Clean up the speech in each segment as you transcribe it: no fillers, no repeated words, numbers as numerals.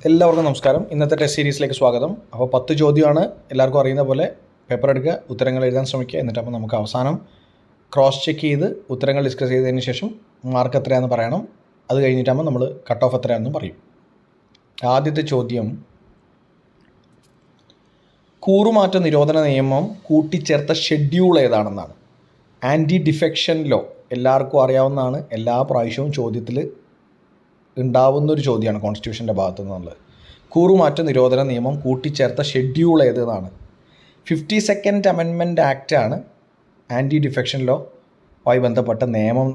എല്ലാവർക്കും നമസ്കാരം. ഇന്നത്തെ ടെസ്റ്റ് സീരീസിലേക്ക് സ്വാഗതം. അപ്പോൾ 10 ചോദ്യമാണ്. എല്ലാവർക്കും അറിയുന്ന പോലെ പേപ്പർ എടുക്കുക, ഉത്തരങ്ങൾ എഴുതാൻ ശ്രമിക്കുക. എന്നിട്ടപ്പോൾ നമുക്ക് അവസാനം ക്രോസ് ചെക്ക് ചെയ്ത് ഉത്തരങ്ങൾ ഡിസ്കസ് ചെയ്തതിന് ശേഷം മാർക്ക് എത്രയാണെന്ന് പറയണം. അത് കഴിഞ്ഞിട്ടാകുമ്പോൾ നമ്മൾ കട്ട് ഓഫ് എത്രയാണെന്ന് പറയും. ആദ്യത്തെ ചോദ്യം, കൂറുമാറ്റ നിരോധന നിയമം കൂട്ടിച്ചേർത്ത ഷെഡ്യൂൾ ഏതാണെന്നാണ്. ആൻറ്റി ഡിഫെക്ഷൻ ലോ എല്ലാവർക്കും അറിയാവുന്നതാണ്. എല്ലാ പ്രാവശ്യവും ചോദ്യത്തിൽ ഉണ്ടാവുന്നൊരു ചോദ്യമാണ് കോൺസ്റ്റിറ്റ്യൂഷൻ്റെ ഭാഗത്തു നിന്നുള്ളത്. കൂറുമാറ്റ നിരോധന നിയമം കൂട്ടിച്ചേർത്ത ഷെഡ്യൂൾ ഏതാണ്? 52nd അമെൻമെൻറ്റ് ആക്റ്റാണ് ആൻറ്റി ഡിഫെക്ഷൻ ലോ ആയി ബന്ധപ്പെട്ട നിയമം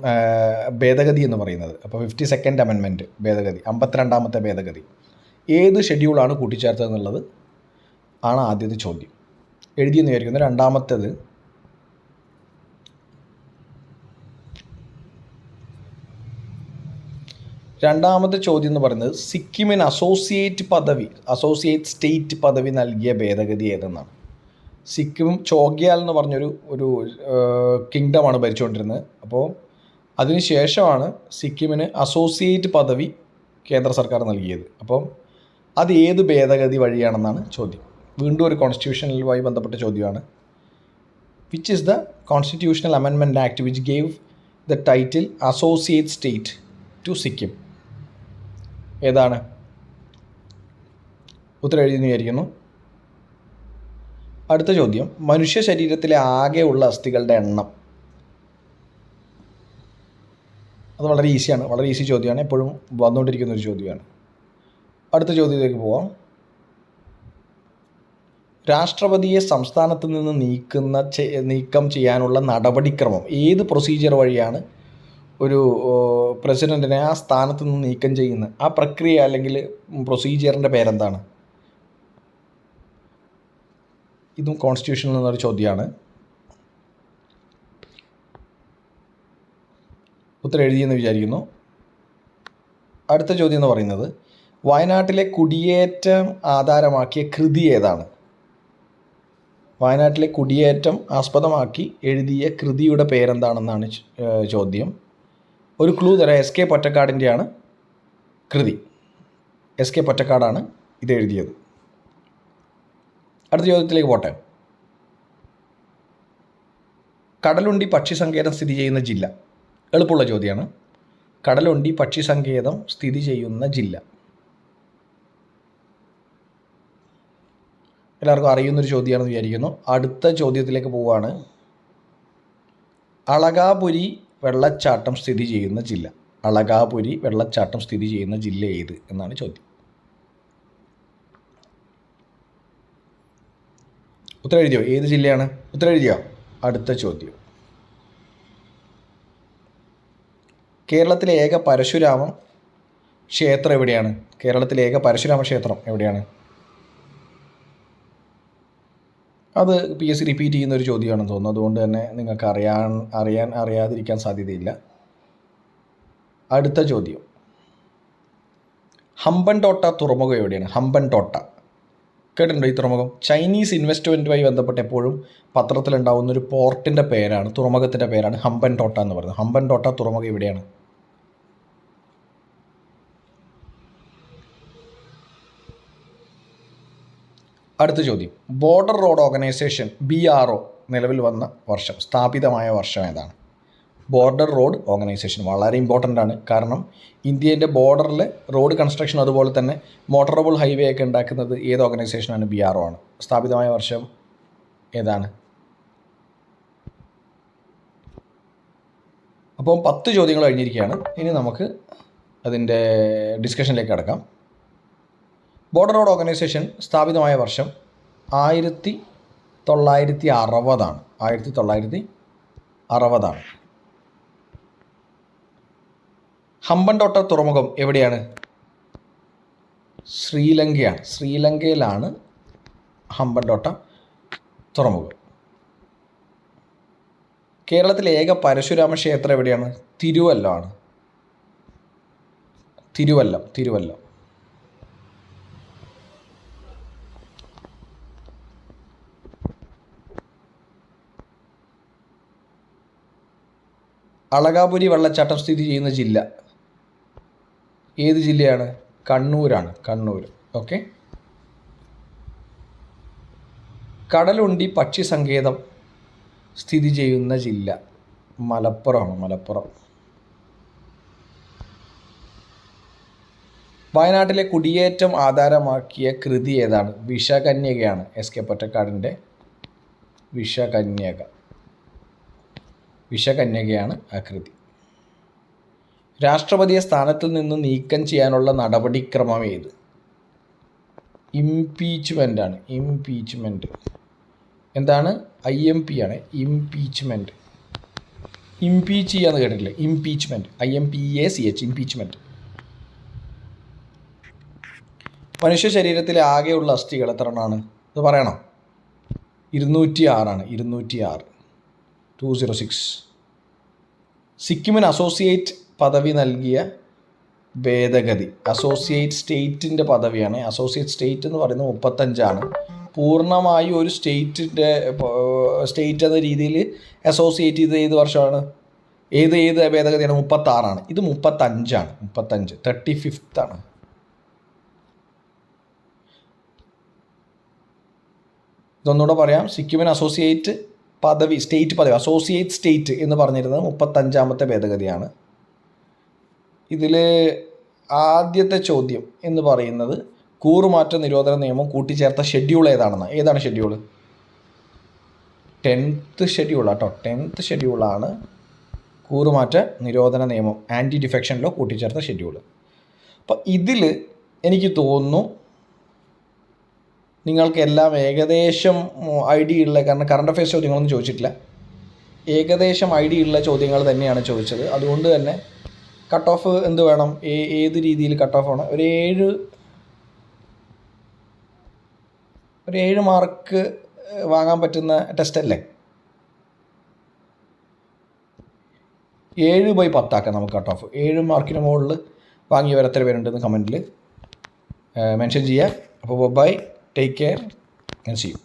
ഭേദഗതി എന്ന് പറയുന്നത്. അപ്പോൾ 52nd അമെൻമെൻറ്റ് ഭേദഗതി, 52ാമത്തെ ഭേദഗതി ഏത് ഷെഡ്യൂളാണ് കൂട്ടിച്ചേർത്തതെന്നുള്ളത് ആണ് ആദ്യത്തെ ചോദ്യം. എഴുതിയെന്ന് വിചാരിക്കുന്നത്. രണ്ടാമത്തേത്, രണ്ടാമത്തെ ചോദ്യം എന്ന് പറയുന്നത് സിക്കിമിന് അസോസിയേറ്റ് സ്റ്റേറ്റ് പദവി നൽകിയ ഭേദഗതി ഏതെന്നാണ്. സിക്കിം ചോഗ്യാൽ എന്ന് പറഞ്ഞൊരു കിങ്ഡമാണ് ഭരിച്ചുകൊണ്ടിരുന്നത്. അപ്പോൾ അതിനുശേഷമാണ് സിക്കിമിന് അസോസിയേറ്റ് പദവി കേന്ദ്ര സർക്കാർ നൽകിയത്. അപ്പോൾ അത് ഏത് ഭേദഗതി വഴിയാണെന്നാണ് ചോദ്യം. വീണ്ടും ഒരു കോൺസ്റ്റിറ്റ്യൂഷനുമായി ബന്ധപ്പെട്ട ചോദ്യമാണ്. Which is the constitutional amendment act which gave the title associate state to Sikkim? ഏതാണ്? ഉത്തരം എഴുതിയെന്ന് വിചാരിക്കുന്നു. അടുത്ത ചോദ്യം, മനുഷ്യ ശരീരത്തിലെ ആകെയുള്ള അസ്ഥികളുടെ എണ്ണം. അത് വളരെ ഈസിയാണ്, വളരെ ഈസി ചോദ്യമാണ്, എപ്പോഴും വന്നുകൊണ്ടിരിക്കുന്ന ഒരു ചോദ്യമാണ്. അടുത്ത ചോദ്യത്തിലേക്ക് പോവാം. രാഷ്ട്രപതിയെ സംസ്ഥാനത്ത് നിന്ന് നീക്കം ചെയ്യാനുള്ള നടപടിക്രമം ഏത് പ്രൊസീജിയർ വഴിയാണ് ഒരു പ്രസിഡൻറ്റിനെ ആ സ്ഥാനത്ത് നിന്ന് നീക്കം ചെയ്യുന്നത്? ആ പ്രക്രിയ അല്ലെങ്കിൽ പ്രൊസീജിയറിൻ്റെ പേരെന്താണ്? ഇതും കോൺസ്റ്റിറ്റ്യൂഷനിൽ നിന്നൊരു ചോദ്യമാണ്. ഉത്തരം എഴുതിയെന്ന് വിചാരിക്കുന്നു. അടുത്ത ചോദ്യം എന്ന് പറയുന്നത്, വയനാട്ടിലെ കുടിയേറ്റം ആധാരമാക്കിയ കൃതി ഏതാണ്? വയനാട്ടിലെ കുടിയേറ്റം ആസ്പദമാക്കി എഴുതിയ കൃതിയുടെ പേരെന്താണെന്നാണ് ചോദ്യം. ഒരു ക്ലൂ തരാം. എസ് കെ പൊറ്റക്കാടിൻ്റെയാണ് കൃതി. എസ് കെ പൊറ്റക്കാടാണ് ഇത് എഴുതിയത്. അടുത്ത ചോദ്യത്തിലേക്ക് പോട്ടെ. കടലുണ്ടി പക്ഷി സങ്കേതം സ്ഥിതി ചെയ്യുന്ന ജില്ല. എളുപ്പമുള്ള ചോദ്യമാണ്. കടലുണ്ടി പക്ഷി സങ്കേതം സ്ഥിതി ചെയ്യുന്ന ജില്ല എല്ലാവർക്കും അറിയുന്നൊരു ചോദ്യമാണെന്ന് വിചാരിക്കുന്നു. അടുത്ത ചോദ്യത്തിലേക്ക് പോവുകയാണ്. അളകാപുരി വെള്ളച്ചാട്ടം സ്ഥിതി ചെയ്യുന്ന ജില്ല. അളകാപുരി വെള്ളച്ചാട്ടം സ്ഥിതി ചെയ്യുന്ന ജില്ല ഏത് എന്നാണ് ചോദ്യം. ഉത്തരം എഴുതിയോ? ഏത് ജില്ലയാണ്? ഉത്തരം എഴുതിയോ? അടുത്ത ചോദ്യം, കേരളത്തിലെ ഏക പരശുരാമ ക്ഷേത്രം എവിടെയാണ്? കേരളത്തിലെ ഏക പരശുരാമ ക്ഷേത്രം എവിടെയാണ്? അത് PSC റിപ്പീറ്റ് ചെയ്യുന്ന ഒരു ചോദ്യമാണെന്ന് തോന്നുന്നു. അതുകൊണ്ട് തന്നെ നിങ്ങൾക്ക് അറിയാതിരിക്കാൻ സാധ്യതയില്ല. അടുത്ത ചോദ്യം, ഹമ്പൻടോട്ട തുറമുഖം എവിടെയാണ്? ഹമ്പൻടോട്ട കേട്ടിട്ടുണ്ടോ? ഈ തുറമുഖം ചൈനീസ് ഇൻവെസ്റ്റ്മെൻറ്റുമായി ബന്ധപ്പെട്ട് എപ്പോഴും പത്രത്തിലുണ്ടാവുന്നൊരു പോർട്ടിൻ്റെ പേരാണ്, തുറമുഖത്തിൻ്റെ പേരാണ് ഹമ്പൻടോട്ട എന്ന് പറയുന്നത്. ഹമ്പൻടോട്ട തുറമുഖം എവിടെയാണ്? അടുത്ത ചോദ്യം, ബോർഡർ റോഡ് ഓർഗനൈസേഷൻ BRO നിലവിൽ വന്ന വർഷം, സ്ഥാപിതമായ വർഷം ഏതാണ്? ബോർഡർ റോഡ് ഓർഗനൈസേഷൻ വളരെ ഇമ്പോർട്ടൻ്റ് ആണ്. കാരണം ഇന്ത്യൻ്റെ ബോർഡറിൽ റോഡ് കൺസ്ട്രക്ഷൻ അതുപോലെ തന്നെ മോട്ടറബിൾ ഹൈവേ ഒക്കെ ഉണ്ടാക്കുന്നത് ഏത് ഓർഗനൈസേഷനാണ്? BRO ആണ്. സ്ഥാപിതമായ വർഷം ഏതാണ്? അപ്പോൾ 10 ചോദ്യങ്ങൾ കഴിഞ്ഞിരിക്കുകയാണ്. ഇനി നമുക്ക് അതിൻ്റെ ഡിസ്കഷനിലേക്ക് കടക്കാം. ബോർഡർ റോഡ് ഓർഗനൈസേഷൻ സ്ഥാപിതമായ വർഷം 1960ആണ്. 1960ആണ്. ഹമ്പൻടോട്ട തുറമുഖം എവിടെയാണ്? ശ്രീലങ്കയാണ്. ശ്രീലങ്കയിലാണ് ഹമ്പൻടോട്ട തുറമുഖം. കേരളത്തിലെ ഏക പരശുരാമ ക്ഷേത്രം എവിടെയാണ്? തിരുവല്ലമാണ്. തിരുവല്ലം. അളകാപുരി വെള്ളച്ചാട്ടം സ്ഥിതി ചെയ്യുന്ന ജില്ല ഏത് ജില്ലയാണ്? കണ്ണൂരാണ്, കണ്ണൂർ. ഓക്കെ. കടലുണ്ടി പക്ഷി സങ്കേതം സ്ഥിതി ചെയ്യുന്ന ജില്ല മലപ്പുറമാണ്, മലപ്പുറം. വയനാട്ടിലെ കുടിയേറ്റം ആധാരമാക്കിയ കൃതി ഏതാണ്? വിഷകന്യകയാണ്. എസ് കെ പൊറ്റക്കാടിൻ്റെ വിഷകന്യകയാണ് ആ കൃതി. രാഷ്ട്രപതിയെ സ്ഥാനത്തിൽ നിന്ന് നീക്കം ചെയ്യാനുള്ള നടപടിക്രമം ഏത്? ഇംപീച്ച്മെൻ്റ് ആണ്. ഇംപീച്ച്മെൻറ്റ് എന്താണ്? IMP ആണ്. ഇംപീച്ച്മെൻറ്റ്. ഇംപീച്ച് ചെയ്യാന്ന് കേട്ടിട്ടില്ലേ? Impeachment, IMPACH, impeachment. മനുഷ്യ ശരീരത്തിലെ ആകെയുള്ള അസ്ഥികൾ എത്ര എണ്ണമാണ്? ഇത് പറയണം. 206 ആണ്. 206. സിക്കിമിന് അസോസിയേറ്റ് പദവി നൽകിയ ഭേദഗതി. അസോസിയേറ്റ് സ്റ്റേറ്റിൻ്റെ പദവിയാണ്. അസോസിയേറ്റ് സ്റ്റേറ്റ് എന്ന് പറയുന്നത് 35 പൂർണ്ണമായും ഒരു സ്റ്റേറ്റ് എന്ന രീതിയിൽ അസോസിയേറ്റ് ചെയ്ത് ഏത് വർഷമാണ്? ഏത് ഭേദഗതിയാണ്? 36. ഇത് 35. 35 ഇതൊന്നുകൂടെ പറയാം. സിക്കിമിന് അസോസിയേറ്റ് പദവി, സ്റ്റേറ്റ് പദവി, അസോസിയേറ്റ് സ്റ്റേറ്റ് എന്ന് പറഞ്ഞിരുന്നത് 35ാമത്തെ ഭേദഗതിയാണ്. ഇതിൽ ആദ്യത്തെ ചോദ്യം എന്ന് പറയുന്നത് കൂറുമാറ്റ നിരോധന നിയമം കൂട്ടിച്ചേർത്ത ഷെഡ്യൂൾ ഏതാണെന്ന്. ഏതാണ് ഷെഡ്യൂൾ? 10th ഷെഡ്യൂൾ കേട്ടോ. 10th ഷെഡ്യൂളാണ് കൂറുമാറ്റ നിരോധന നിയമം, ആൻറ്റി ഡിഫെക്ഷൻ ലോ കൂട്ടിച്ചേർത്ത ഷെഡ്യൂൾ. അപ്പം ഇതിൽ എനിക്ക് തോന്നുന്നു നിങ്ങൾക്ക് എല്ലാം ഏകദേശം ഐഡിയ ഉള്ള, കാരണം കറണ്ട് അഫയേഴ്സ് ചോദ്യങ്ങളൊന്നും ചോദിച്ചിട്ടില്ല, ഏകദേശം ഐഡിയ ഉള്ള ചോദ്യങ്ങൾ തന്നെയാണ് ചോദിച്ചത്. അതുകൊണ്ട് തന്നെ കട്ട് ഓഫ് എന്ത് വേണം? ഏത് രീതിയിൽ കട്ട് ഓഫ് വേണം? ഒരു 7 മാർക്ക് വാങ്ങാൻ പറ്റുന്ന ടെസ്റ്റ് അല്ലേ? 7/10 നമുക്ക് കട്ട് ഓഫ്. 7 മാർക്കിന് മുകളിൽ വാങ്ങിയവർ എത്ര പേരുണ്ടെന്ന് കമൻറ്റിൽ മെൻഷൻ ചെയ്യുക. അപ്പോൾ bye, take care and see U.